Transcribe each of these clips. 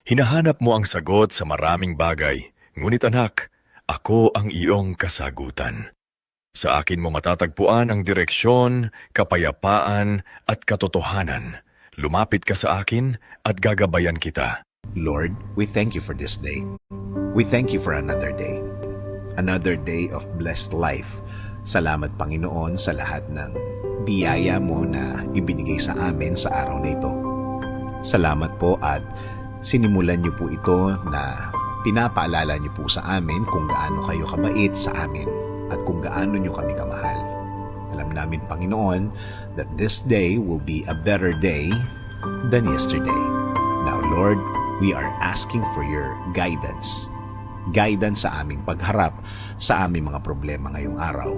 Hinahanap mo ang sagot sa maraming bagay, ngunit anak, ako ang iyong kasagutan. Sa akin mo matatagpuan ang direksyon, kapayapaan at katotohanan. Lumapit ka sa akin at gagabayan kita. Lord, we thank you for this day. We thank you for another day. Another day of blessed life. Salamat Panginoon sa lahat ng biyaya mo na ibinigay sa amin sa araw na ito. Salamat po at sinimulan niyo po ito na pinapaalala niyo po sa amin kung gaano kayo kabait sa amin at kung gaano niyo kami kamahal. Alam namin Panginoon that this day will be a better day than yesterday. Now Lord, we are asking for your guidance. Guidance sa aming pagharap sa aming mga problema ngayong araw.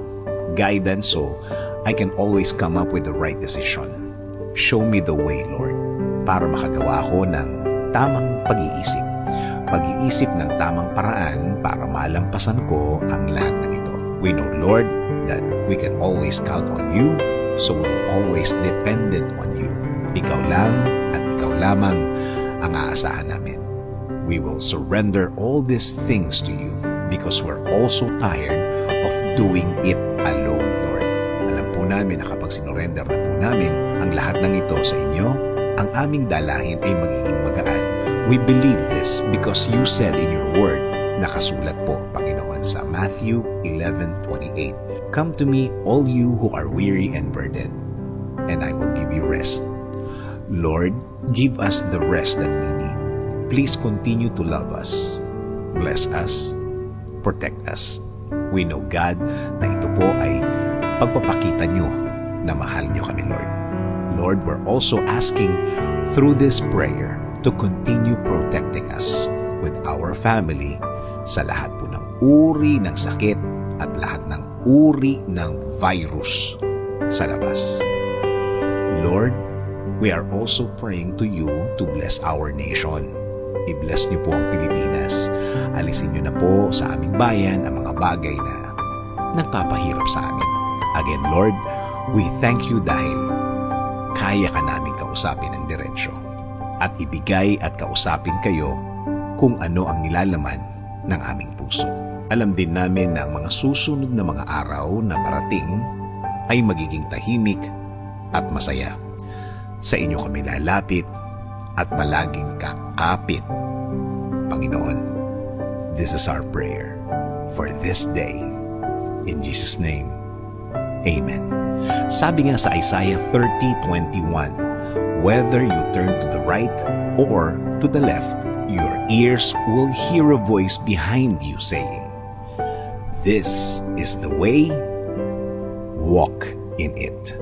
Guidance so I can always come up with the right decision. Show me the way, Lord, para makagawa ako ng tamang pag-iisip. Pag-iisip ng tamang paraan para malampasan ko ang lahat ng ito. We know, Lord, that we can always count on you, so we'll always dependent on you. Ikaw lang at ikaw lamang ang aasahan namin. We will surrender all these things to you because we're also tired of doing it alone, Lord. Alam po namin na kapag sinurrender na po namin ang lahat ng ito sa inyo, ang aming dalahin ay magiging magaan. We believe this because you said in your word, nakasulat po, Panginoon, sa Matthew 11:28, "Come to me, all you who are weary and burdened, and I will give you rest." Lord, give us the rest that we need. Please continue to love us. Bless us. Protect us. We know, God, na ito po ay pagpapakita nyo na mahal nyo kami, Lord. Lord, we're also asking through this prayer to continue protecting us with our family sa lahat po ng uri ng sakit at lahat ng uri ng virus sa labas. Lord, we are also praying to you to bless our nation. I-bless niyo po ang Pilipinas. Alisin niyo na po sa aming bayan ang mga bagay na nagpapahirap sa amin. Again, Lord, we thank you dahil kaya ka namin kausapin ng diretsyo at ibigay at kausapin kayo kung ano ang nilalaman ng aming puso. Alam din namin na ang mga susunod na mga araw na parating ay magiging tahimik at masaya. Sa inyo kami lalapit at palaging kakapit, Panginoon. This is our prayer for this day. In Jesus' name, Amen. Sabi nga sa Isaiah 30:21, "Whether you turn to the right or to the left, your ears will hear a voice behind you saying, 'This is the way, walk in it.'"